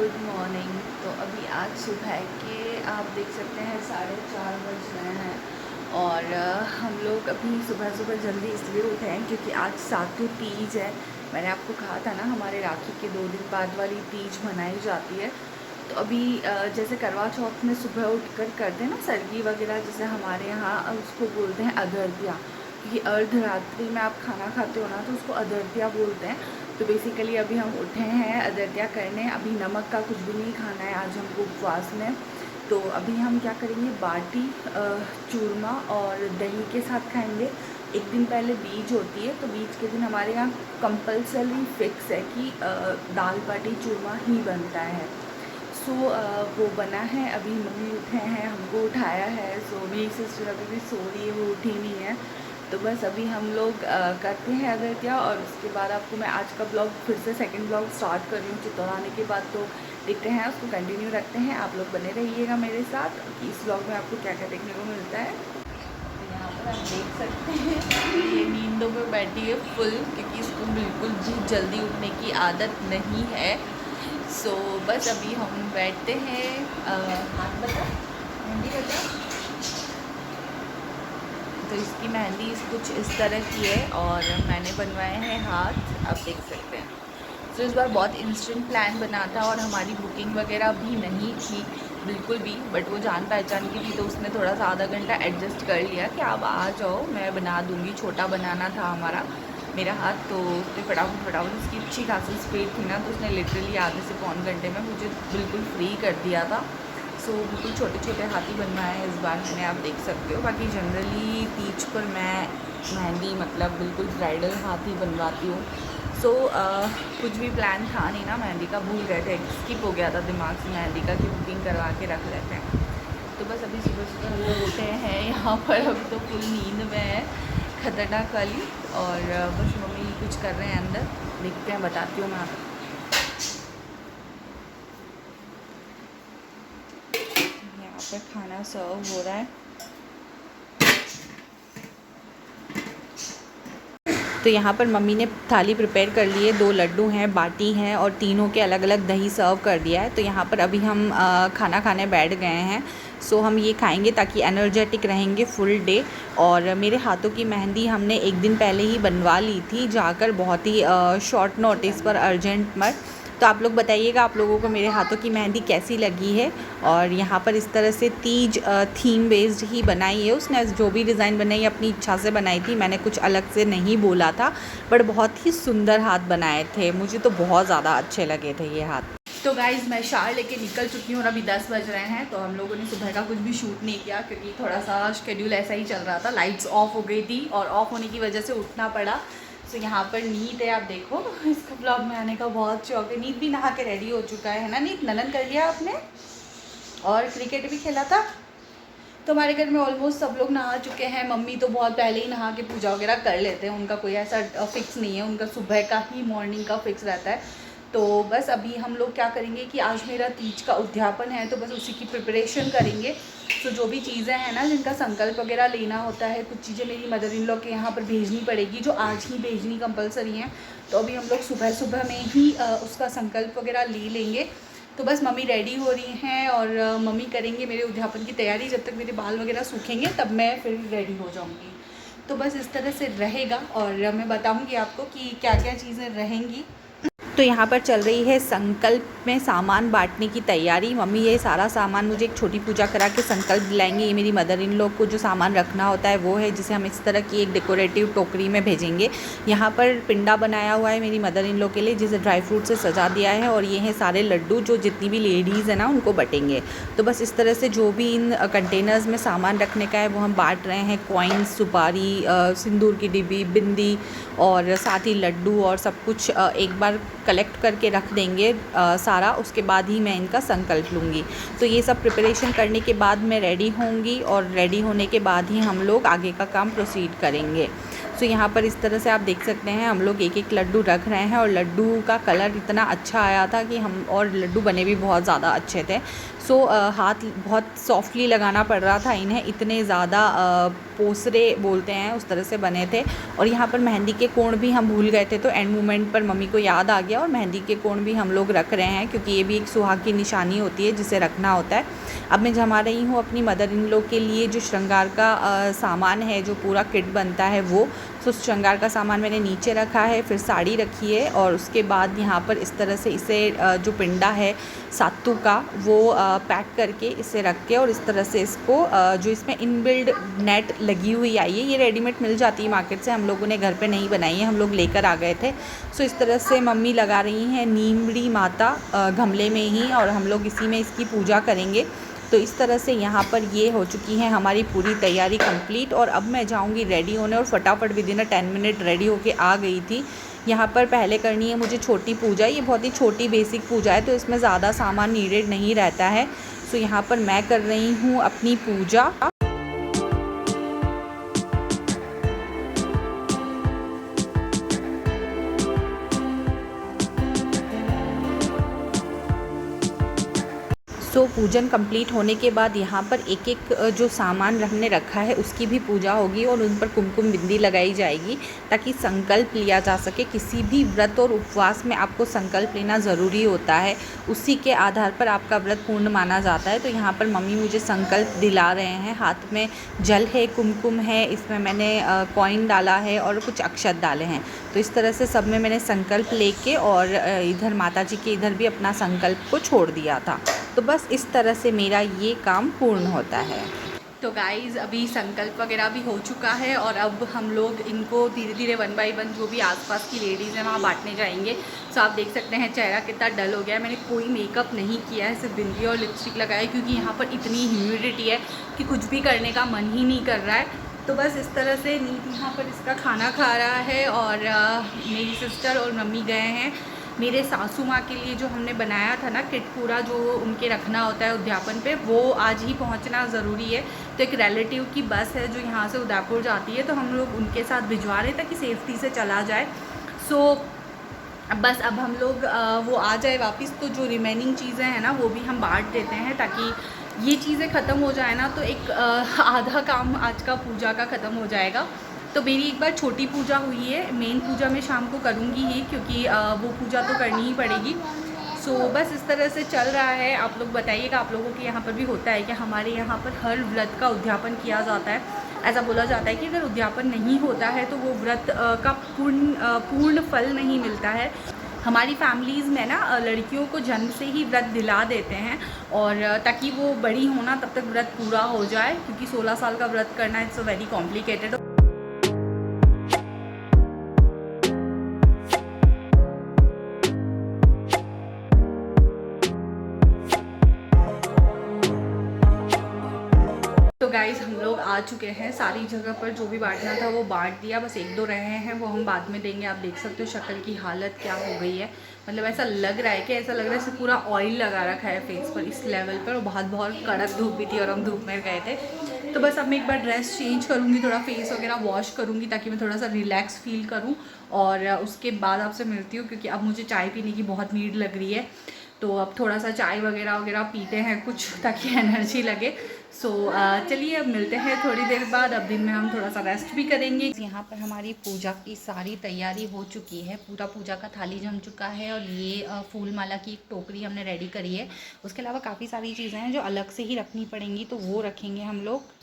Good morning. तो अभी आज सुबह के आप देख सकते हैं 4:30 बज रहे हैं और हम लोग अभी सुबह सुबह जल्दी इसलिए उठे हैं क्योंकि आज सातु तीज है। मैंने आपको कहा था ना हमारे राखी के 2 दिन बाद वाली तीज मनाई जाती है। तो अभी जैसे करवा चौथ में सुबह उठकर करते हैं ना सरगी वगैरह, जैसे हमारे यहाँ उसको बोलते हैं अधर्त्या, क्योंकि अर्धरात्रि में आप खाना खाते हो ना तो उसको अधर्त्या बोलते हैं। तो बेसिकली अभी हम उठे हैं अधर्त्या करने। अभी नमक का कुछ भी नहीं खाना है आज हमको उपवास में। तो अभी हम क्या करेंगे, बाटी चूरमा और दही के साथ खाएंगे। एक दिन पहले बीज होती है तो बीज के दिन हमारे यहाँ कंपल्सरी फिक्स है कि दाल बाटी चूरमा ही बनता है। सो वो बना है। अभी मम्मी उठे हैं, हमको उठाया है। सो मेरी सिस्टर अभी भी सो रही है, वो उठी नहीं है। तो बस अभी हम लोग करते हैं अधर्त्या और उसके बाद आपको मैं आज का ब्लॉग फिर से सेकंड ब्लॉग स्टार्ट कर रही हूँ चित्तौड़ आने के बाद। तो देखते हैं, उसको कंटिन्यू रखते हैं। आप लोग बने रहिएगा मेरे साथ कि इस ब्लॉग में आपको क्या क्या देखने को मिलता है। तो यहाँ पर आप देख सकते हैं ये नींदों में बैठी है फुल, क्योंकि इसको बिल्कुल भी जल्दी उठने की आदत नहीं है। सो बस अभी हम बैठते हैं। हाथ बता, मेहंदी बता। तो इसकी मेहंदी कुछ इस तरह की है और मैंने बनवाए हैं हाथ, आप देख सकते हैं। तो इस बार बहुत इंस्टेंट प्लान बना था और हमारी बुकिंग वगैरह भी नहीं थी बिल्कुल भी, बट वो जान पहचान की थी तो उसने थोड़ा सा आधा घंटा एडजस्ट कर लिया कि आप आ जाओ, मैं बना दूँगी। छोटा बनाना था हमारा मेरा हाथ, तो उसने फटाफट उसकी अच्छी खासी स्पीड थी ना, तो उसने लिटरली आधे से पौन घंटे में मुझे बिल्कुल फ्री कर दिया था। सो बिल्कुल छोटे छोटे हाथी बनवाए हैं इस बार मैंने, आप देख सकते हो। बाकी जनरली तीज पर मैं मेहंदी मतलब बिल्कुल ब्राइडल हाथी बनवाती हूँ। सो कुछ भी प्लान था नहीं ना मेहंदी का, भूल गए थे, स्किप हो गया था दिमाग से मेहंदी का कि बुकिंग करवा के रख लेते हैं। तो बस अभी सुबह सुबह हम लोग उठे हैं यहाँ पर। अभी तो फुल नींद में है खतरनाक वाली, और बस मम्मी कुछ कर रहे हैं अंदर, देखते हैं, बताती हूँ मैं आपको। यहाँ पर खाना सर्व हो रहा है। तो यहाँ पर मम्मी ने थाली प्रिपेयर कर ली है, 2 लड्डू हैं, बाटी हैं और तीनों के अलग अलग दही सर्व कर दिया है। तो यहाँ पर अभी हम खाना खाने बैठ गए हैं। सो हम ये खाएंगे ताकि एनर्जेटिक रहेंगे फुल डे। और मेरे हाथों की मेहंदी हमने एक दिन पहले ही बनवा ली थी जाकर, बहुत ही शॉर्ट नोटिस पर, अर्जेंट में। तो आप लोग बताइएगा आप लोगों को मेरे हाथों की मेहंदी कैसी लगी है। और यहाँ पर इस तरह से तीज थीम बेस्ड ही बनाई है उसने, जो भी डिज़ाइन बनाई अपनी इच्छा से बनाई थी, मैंने कुछ अलग से नहीं बोला था। बट बहुत ही सुंदर हाथ बनाए थे, मुझे तो बहुत ज़्यादा अच्छे लगे थे ये हाथ। तो गाइज़ मैं शार लेके निकल चुकी हूँ और अभी 10 बज रहे हैं। तो हम लोगों ने सुबह का कुछ भी शूट नहीं किया क्योंकि थोड़ा सा शेड्यूल ऐसा ही चल रहा था, लाइट्स ऑफ हो गई थी और ऑफ होने की वजह से उठना पड़ा। तो यहाँ पर नीत है, आप देखो, इसको ब्लॉग में आने का बहुत शौक है। नीत भी नहा के रेडी हो चुका है ना नीत? ननन कर लिया आपने और क्रिकेट भी खेला था। तो हमारे घर में ऑलमोस्ट सब लोग नहा चुके हैं। मम्मी तो बहुत पहले ही नहा के पूजा वगैरह कर लेते हैं, उनका कोई ऐसा फिक्स नहीं है, उनका सुबह का ही मॉर्निंग का फिक्स रहता है। तो बस अभी हम लोग क्या करेंगे कि आज मेरा तीज का उद्यापन है तो बस उसी की प्रिपरेशन करेंगे। तो जो भी चीज़ें हैं ना जिनका संकल्प वगैरह लेना होता है, कुछ चीज़ें मेरी मदर इन लॉ के यहाँ पर भेजनी पड़ेगी जो आज ही भेजनी कंपलसरी हैं। तो अभी हम लोग सुबह सुबह में ही उसका संकल्प वगैरह ले लेंगे। तो बस मम्मी रेडी हो रही हैं और मम्मी करेंगे मेरे उद्यापन की तैयारी। जब तक मेरे बाल वगैरह सूखेंगे तब मैं फिर रेडी हो जाऊँगी। तो बस इस तरह से रहेगा और मैं बताऊँगी आपको कि क्या क्या चीज़ें रहेंगी। तो यहाँ पर चल रही है संकल्प में सामान बांटने की तैयारी। मम्मी ये सारा सामान मुझे एक छोटी पूजा करा के संकल्प दिलाएंगे। ये मेरी मदर इन लोग को जो सामान रखना होता है वो है, जिसे हम इस तरह की एक डेकोरेटिव टोकरी में भेजेंगे। यहाँ पर पिंडा बनाया हुआ है मेरी मदर इन लोग के लिए, जिसे ड्राई फ्रूट से सजा दिया है। और ये हैं सारे लड्डू जो जितनी भी लेडीज़ है ना उनको बटेंगे। तो बस इस तरह से जो भी इन कंटेनर्स में सामान रखने का है वो हम बांट रहे हैं। कॉइन्स, सुपारी, सिंदूर की डिब्बी, बिंदी और साथ ही लड्डू और सब कुछ एक बार कलेक्ट करके रख देंगे सारा। उसके बाद ही मैं इनका संकल्प लूँगी। तो ये सब प्रिपरेशन करने के बाद मैं रेडी होंगी और रेडी होने के बाद ही हम लोग आगे का काम प्रोसीड करेंगे। सो यहाँ पर इस तरह से आप देख सकते हैं हम लोग एक एक लड्डू रख रहे हैं, और लड्डू का कलर इतना अच्छा आया था कि हम, और लड्डू बने भी बहुत ज़्यादा अच्छे थे। सो हाथ बहुत सॉफ्टली लगाना पड़ रहा था इन्हें, इतने ज़्यादा पोसरे बोलते हैं उस तरह से बने थे। और यहाँ पर मेहंदी के कोण भी हम भूल गए थे, तो एंड मोमेंट पर मम्मी को याद आ गया और मेहंदी के कोण भी हम लोग रख रहे हैं, क्योंकि ये भी एक सुहाग की निशानी होती है जिसे रखना होता है। अब मैं जमा रही हूँ अपनी मदर इन लॉ के लिए जो श्रृंगार का सामान है, जो पूरा किट बनता है वो। तो श्रृंगार का सामान मैंने नीचे रखा है, फिर साड़ी रखी है, और उसके बाद यहाँ पर इस तरह से इसे जो पिंडा है सातू का वो पैक करके इसे रख के, और इस तरह से इसको जो इसमें इनबिल्ड नेट लगी हुई आई है, ये रेडीमेड मिल जाती है मार्केट से, हम लोगों ने घर पे नहीं बनाई है, हम लोग लेकर आ गए थे। सो इस तरह से मम्मी लगा रही हैं नीमड़ी माता गमले में ही, और हम लोग इसी में इसकी पूजा करेंगे। तो इस तरह से यहाँ पर ये हो चुकी है हमारी पूरी तैयारी कंप्लीट। और अब मैं जाऊँगी रेडी होने, और फटाफट विदिन 10 मिनट रेडी होके आ गई थी। यहाँ पर पहले करनी है मुझे छोटी पूजा, ये बहुत ही छोटी बेसिक पूजा है, तो इसमें ज़्यादा सामान नीडेड नहीं रहता है। सो यहाँ पर मैं कर रही हूँ अपनी पूजा। सो पूजन कंप्लीट होने के बाद यहाँ पर एक एक जो सामान हमने रखा है उसकी भी पूजा होगी, और उन पर कुमकुम बिंदी लगाई जाएगी, ताकि संकल्प लिया जा सके। किसी भी व्रत और उपवास में आपको संकल्प लेना ज़रूरी होता है, उसी के आधार पर आपका व्रत पूर्ण माना जाता है। तो यहाँ पर मम्मी मुझे संकल्प दिला रहे हैं, हाथ में जल है, कुमकुम है, इसमें मैंने कॉइन डाला है और कुछ अक्षत डाले हैं। तो इस तरह से सब में मैंने संकल्प लेके, और इधर माता जी के इधर भी अपना संकल्प को छोड़ दिया था। तो बस इस तरह से मेरा ये काम पूर्ण होता है। तो गाइज़ अभी संकल्प वगैरह भी हो चुका है, और अब हम लोग इनको धीरे धीरे 1 बाय 1 जो भी आसपास की लेडीज़ हैं वहाँ बांटने जाएंगे। तो आप देख सकते हैं चेहरा कितना डल हो गया है। मैंने कोई मेकअप नहीं किया है, सिर्फ बिंदी और लिपस्टिक लगाई, क्योंकि यहाँ पर इतनी ह्यूमिडिटी है कि कुछ भी करने का मन ही नहीं कर रहा है। तो बस इस तरह से नीत यहाँ पर इसका खाना खा रहा है, और मेरी सिस्टर और मम्मी गए हैं मेरे सासू माँ के लिए जो हमने बनाया था ना किट पूरा, जो उनके रखना होता है उद्यापन पे, वो आज ही पहुँचना ज़रूरी है। तो एक रिलेटिव की बस है जो यहाँ से उदयपुर जाती है, तो हम लोग उनके साथ भिजवा रहे ताकि सेफ्टी से चला जाए। सो बस अब हम लोग वो आ जाए वापस, तो जो रिमेनिंग चीज़ें हैं ना वो भी हम बांट देते हैं, ताकि ये चीज़ें ख़त्म हो जाए ना, तो एक आधा काम आज का पूजा का ख़त्म हो जाएगा। तो मेरी एक बार छोटी पूजा हुई है, मेन पूजा मैं शाम को करूँगी ही, क्योंकि वो पूजा तो करनी ही पड़ेगी। सो बस इस तरह से चल रहा है। आप लोग बताइएगा, आप लोगों के यहाँ पर भी होता है कि हमारे यहाँ पर हर व्रत का उद्यापन किया जाता है। ऐसा बोला जाता है कि अगर उद्यापन नहीं होता है तो वो व्रत का पूर्ण फल नहीं मिलता है। हमारी फैमिलीज़ में ना लड़कियों को जन्म से ही व्रत दिला देते हैं, और ताकि वो बड़ी होना तब तक व्रत पूरा हो जाए, क्योंकि 16 साल का व्रत करना इट्स वेरी कॉम्प्लिकेटेड। तो गाइज़ हम लोग आ चुके हैं, सारी जगह पर जो भी बांटना था वो बांट दिया, बस 1-2 रहे हैं वो हम बाद में देंगे। आप देख सकते हो शक्ल की हालत क्या हो गई है, मतलब ऐसा लग रहा है कि ऐसा लग रहा है जैसे पूरा ऑयल लगा रखा है फेस पर इस लेवल पर। और बहुत कड़क धूप भी थी और हम धूप में गए थे। तो बस अब मैं एक बार ड्रेस चेंज करूँगी, थोड़ा फेस वगैरह वॉश करूँगी, ताकि मैं थोड़ा सा रिलैक्स फील करूँ, और उसके बाद आपसे मिलती हूँ, क्योंकि अब मुझे चाय पीने की बहुत नीड लग रही है। तो अब थोड़ा सा चाय वगैरह पीते हैं कुछ, ताकि एनर्जी लगे। सो चलिए अब मिलते हैं थोड़ी देर बाद। अब दिन में हम थोड़ा सा रेस्ट भी करेंगे। यहाँ पर हमारी पूजा की सारी तैयारी हो चुकी है, पूरा पूजा का थाली जम चुका है, और ये फूल माला की एक टोकरी हमने रेडी करी है। उसके अलावा काफ़ी सारी चीज़ें हैं जो अलग से ही रखनी पड़ेंगी, तो वो रखेंगे हम लोग।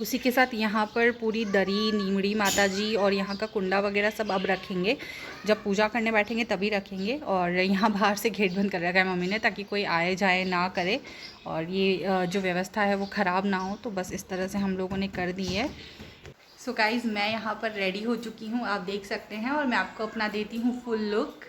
उसी के साथ यहाँ पर पूरी दरी, नीमड़ी माता जी और यहाँ का कुंडा वगैरह सब अब रखेंगे, जब पूजा करने बैठेंगे तभी रखेंगे। और यहाँ बाहर से गेट बंद कर रखा है मम्मी ने, ताकि कोई आए जाए ना करे, और ये जो व्यवस्था है वो ख़राब ना हो। तो बस इस तरह से हम लोगों ने कर दी है। सो गाइज़ मैं यहाँ पर रेडी हो चुकी हूँ, आप देख सकते हैं, और मैं आपको अपना देती हूँ फुल लुक।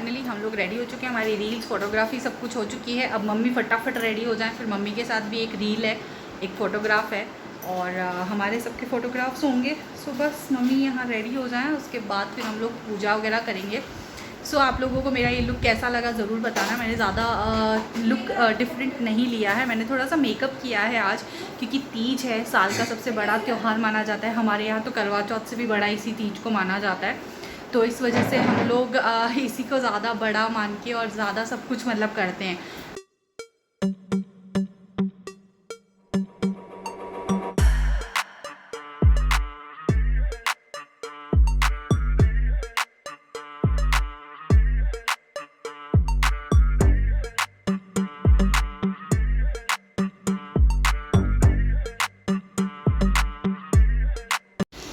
फाइनली हम लोग रेडी हो चुके हैं, हमारी रील्स फोटोग्राफी सब कुछ हो चुकी है। अब मम्मी फटाफट रेडी हो जाएं, फिर मम्मी के साथ भी एक रील है, एक फ़ोटोग्राफ है और हमारे सबके फ़ोटोग्राफ्स होंगे। सो बस मम्मी यहाँ रेडी हो जाएं, उसके बाद फिर हम लोग पूजा वगैरह करेंगे। सो आप लोगों को मेरा ये लुक कैसा लगा ज़रूर बताना। मैंने ज़्यादा लुक डिफरेंट नहीं लिया है, मैंने थोड़ा सा मेकअप किया है आज, क्योंकि तीज है, साल का सबसे बड़ा त्यौहार माना जाता है हमारे यहाँ। तो करवा चौथ से भी बड़ा इसी तीज को माना जाता है, तो इस वजह से हम लोग इसी को ज़्यादा बड़ा मान के और ज़्यादा सब कुछ मतलब करते हैं।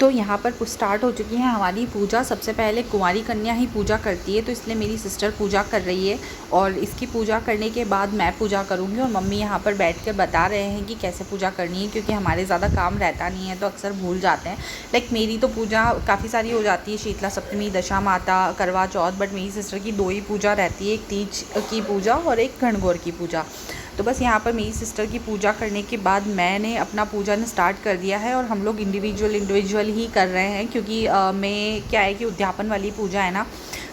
तो यहाँ पर स्टार्ट हो चुकी है हमारी पूजा। सबसे पहले कुंवारी कन्या ही पूजा करती है, तो इसलिए मेरी सिस्टर पूजा कर रही है और इसकी पूजा करने के बाद मैं पूजा करूँगी। और मम्मी यहाँ पर बैठ कर बता रहे हैं कि कैसे पूजा करनी है, क्योंकि हमारे ज़्यादा काम रहता नहीं है तो अक्सर भूल जाते हैं। लाइक मेरी तो पूजा काफ़ी सारी हो जाती है, शीतला सप्तमी, दशा माता, करवा चौथ, बट मेरी सिस्टर की 2 ही पूजा रहती है, एक तीज की पूजा और एक गणगौर की पूजा। तो बस यहाँ पर मेरी सिस्टर की पूजा करने के बाद मैंने अपना पूजन स्टार्ट कर दिया है और हम लोग इंडिविजुअल ही कर रहे हैं, क्योंकि मैं क्या है कि उद्यापन वाली पूजा है ना,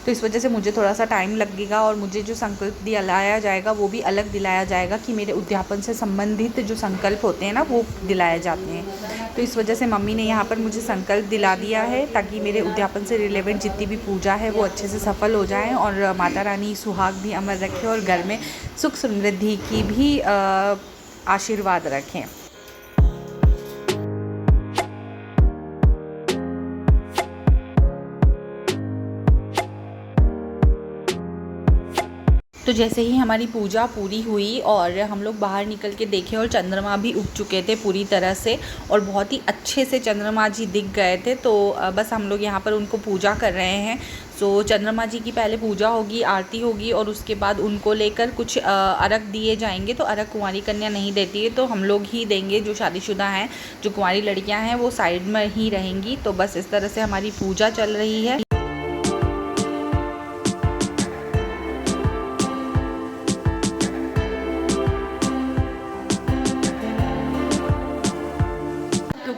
तो इस वजह से मुझे थोड़ा सा टाइम लगेगा और मुझे जो संकल्प दिलाया जाएगा वो भी अलग दिलाया जाएगा, कि मेरे उद्यापन से संबंधित जो संकल्प होते हैं ना वो दिलाए जाते हैं। तो इस वजह से मम्मी ने यहाँ पर मुझे संकल्प दिला दिया है, ताकि मेरे उद्यापन से रिलेवेंट जितनी भी पूजा है वो अच्छे से सफल हो जाए और माता रानी सुहाग भी अमर रखे और घर में सुख समृद्धि की भी आशीर्वाद रखें। तो जैसे ही हमारी पूजा पूरी हुई और हम लोग बाहर निकल के देखे और चंद्रमा भी उग चुके थे पूरी तरह से और बहुत ही अच्छे से चंद्रमा जी दिख गए थे। तो बस हम लोग यहाँ पर उनको पूजा कर रहे हैं। सो चंद्रमा जी की पहले पूजा होगी, आरती होगी और उसके बाद उनको लेकर कुछ अर्घ दिए जाएंगे। तो अर्घ कुंवारी कन्या नहीं देती है, तो हम लोग ही देंगे, जो शादीशुदा हैं, जो कुंवारी लड़कियाँ हैं वो साइड में ही रहेंगी। तो बस इस तरह से हमारी पूजा चल रही है।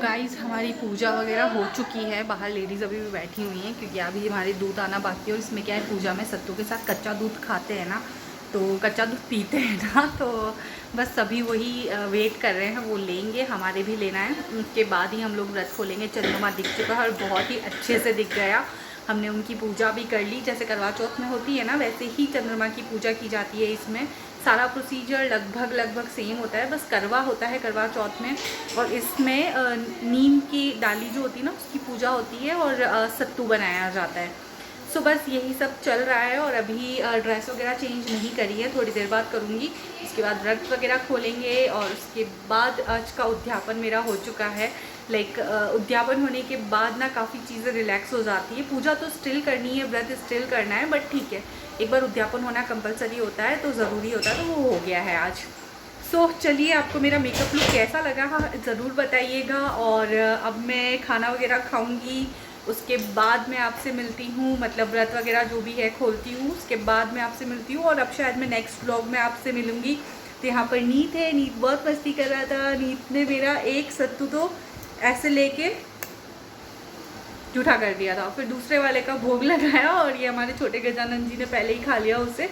गाइस हमारी पूजा वगैरह हो चुकी है, बाहर लेडीज़ अभी भी बैठी हुई हैं, क्योंकि अभी हमारे दूध आना बाकी है। और इसमें क्या है, पूजा में सत्तू के साथ कच्चा दूध खाते हैं ना, तो कच्चा दूध पीते हैं ना, तो बस सभी वही वेट कर रहे हैं, वो लेंगे, हमारे भी लेना है। उसके बाद ही हम लोग व्रत खोलेंगे। चंद्रमा दिख चुका है और बहुत ही अच्छे से दिख गया। हमने उनकी पूजा भी कर ली, जैसे करवा चौथ में होती है ना वैसे ही चंद्रमा की पूजा की जाती है। इसमें सारा प्रोसीजर लगभग सेम होता है, बस करवा होता है करवा चौथ में, और इसमें नीम की डाली जो होती है ना उसकी पूजा होती है और सत्तू बनाया जाता है। सो बस यही सब चल रहा है। और अभी ड्रेस वगैरह चेंज नहीं करी है, थोड़ी देर बाद करूँगी। उसके बाद व्रत वगैरह खोलेंगे और उसके बाद आज का उद्यापन मेरा हो चुका है। लाइक उद्यापन होने के बाद ना काफ़ी चीज़ें रिलैक्स हो जाती है। पूजा तो स्टिल करनी है, व्रत स्टिल करना है, बट ठीक है, एक बार उद्यापन होना कंपलसरी होता है तो ज़रूरी होता है, तो वो हो गया है आज। सो चलिए, आपको मेरा मेकअप लुक कैसा लगा ज़रूर बताइएगा। और अब मैं खाना वगैरह खाऊंगी, उसके बाद मैं आपसे मिलती हूँ, मतलब व्रत वगैरह जो भी है खोलती हूँ, उसके बाद मैं आपसे मिलती हूँ। और अब शायद मैं नेक्स्ट व्लॉग में आपसे मिलूँगी। तो यहाँ पर नीत है, नीत बहुत मस्ती कर रहा था। नीत ने मेरा एक सत्तू तो ऐसे लेके जूठा कर दिया था, फिर दूसरे वाले का भोग लगाया और ये हमारे छोटे गजानंद जी ने पहले ही खा लिया उसे।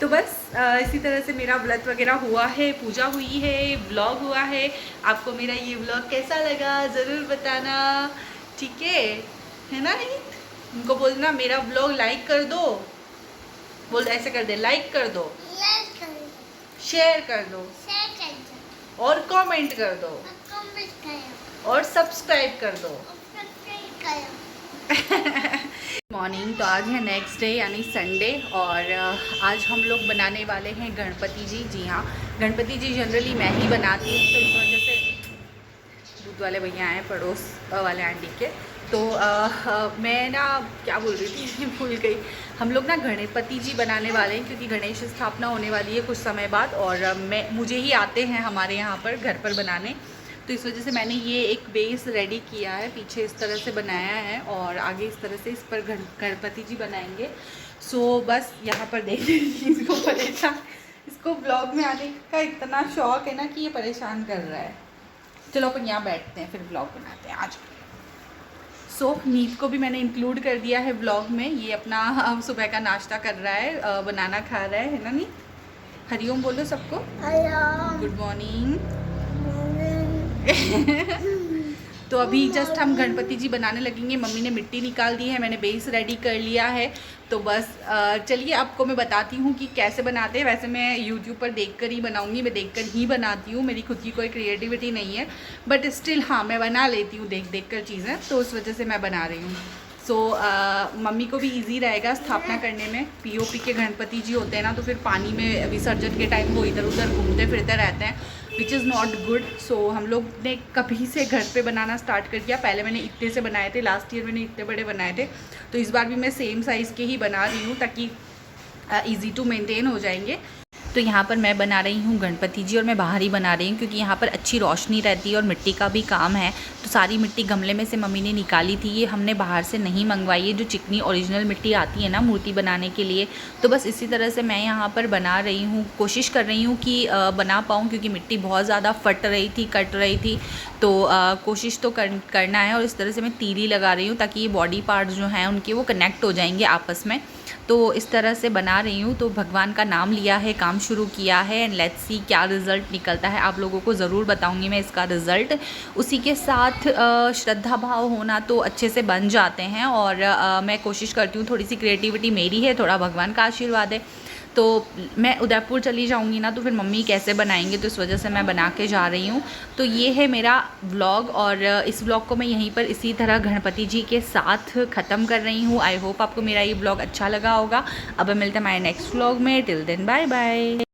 तो बस इसी तरह से मेरा व्रत वगैरह हुआ है, पूजा हुई है, व्लॉग हुआ है। आपको मेरा ये व्लॉग कैसा लगा ज़रूर बताना, ठीक है ना? नहीं, उनको बोलना मेरा व्लॉग लाइक कर दो, बोल ऐसे कर दे, लाइक कर दो, शेयर कर दो, और कमेंट कर दो, और सब्सक्राइब कर दो। मॉर्निंग, तो आज है नेक्स्ट डे यानी संडे, और आज हम लोग बनाने वाले हैं गणपति जी। जी हाँ, गणपति जी जनरली मैं ही बनाती हूँ, तो इस वजह से दूध वाले भैया आए पड़ोस वाले आंटी के, तो मैं ना क्या बोल रही थी भूल गई। हम लोग ना गणपति जी बनाने वाले हैं, क्योंकि गणेश स्थापना होने वाली है कुछ समय बाद, और मुझे ही आते हैं हमारे यहाँ पर घर पर बनाने, तो इस वजह से मैंने ये एक बेस रेडी किया है, पीछे इस तरह से बनाया है और आगे इस तरह से इस पर गणपति जी बनाएंगे। सो बस यहाँ पर देख लीजिए इसको परेशान, इसको ब्लॉग में आने का इतना शौक है ना कि ये परेशान कर रहा है। चलो अपन यहाँ बैठते हैं, फिर ब्लॉग बनाते हैं आज। सो नीत को भी मैंने इंक्लूड कर दिया है ब्लॉग में। ये अपना सुबह का नाश्ता कर रहा है, बनाना खा रहा है ना नीत? हरिओम बोलो सबको। Good morning. तो अभी जस्ट हम गणपति जी बनाने लगेंगे। मम्मी ने मिट्टी निकाल दी है, मैंने बेस रेडी कर लिया है। तो बस चलिए आपको मैं बताती हूँ कि कैसे बनाते हैं। वैसे मैं यूट्यूब पर देखकर ही बनाऊँगी, मैं देखकर ही बनाती हूँ, मेरी खुद की कोई क्रिएटिविटी नहीं है, बट स्टिल हाँ मैं बना लेती हूँ देख देख कर चीज़ें, तो उस वजह से मैं बना रही हूँ। सो मम्मी को भी इजी रहेगा स्थापना करने में। पीओपी के गणपति जी होते हैं ना, तो फिर पानी में विसर्जन के टाइम वो इधर उधर घूमते फिरते रहते हैं, विच इज़ नॉट गुड। सो हम लोग ने कभी से घर पे बनाना स्टार्ट कर दिया। पहले मैंने इतने से बनाए थे, लास्ट ईयर मैंने इतने बड़े बनाए थे, तो इस बार भी मैं सेम साइज़ के ही बना रही हूँ ताकि ईजी टू मेंटेन हो जाएंगे। तो यहाँ पर मैं बना रही हूँ गणपति जी, और मैं बाहर ही बना रही हूँ क्योंकि यहाँ पर अच्छी रोशनी रहती है और मिट्टी का भी काम है। तो सारी मिट्टी गमले में से मम्मी ने निकाली थी, ये हमने बाहर से नहीं मंगवाई है, जो चिकनी ओरिजिनल मिट्टी आती है ना मूर्ति बनाने के लिए। तो बस इसी तरह से मैं यहाँ पर बना रही हूँ, कोशिश कर रही हूँ कि बना पाऊँ, क्योंकि मिट्टी बहुत ज़्यादा फट रही थी, कट रही थी। तो कोशिश तो करना है। और इस तरह से मैं तीली लगा रही हूँ ताकि ये बॉडी पार्ट्स जो हैं उनके वो कनेक्ट हो जाएंगे आपस में। तो इस तरह से बना रही हूँ। तो भगवान का नाम लिया है, काम शुरू किया है, एंड लेट्स सी क्या रिज़ल्ट निकलता है। आप लोगों को ज़रूर बताऊँगी मैं इसका रिज़ल्ट। उसी के साथ श्रद्धा भाव होना तो अच्छे से बन जाते हैं। और मैं कोशिश करती हूँ, थोड़ी सी क्रिएटिविटी मेरी है, थोड़ा भगवान का आशीर्वाद है। तो मैं उदयपुर चली जाऊंगी ना, तो फिर मम्मी कैसे बनाएंगे, तो इस वजह से मैं बना के जा रही हूँ। तो ये है मेरा व्लॉग, और इस व्लॉग को मैं यहीं पर इसी तरह गणपति जी के साथ ख़त्म कर रही हूँ। आई होप आपको मेरा ये व्लॉग अच्छा लगा होगा। अब मिलते हैं हमारे नेक्स्ट व्लॉग में। Till then bye bye.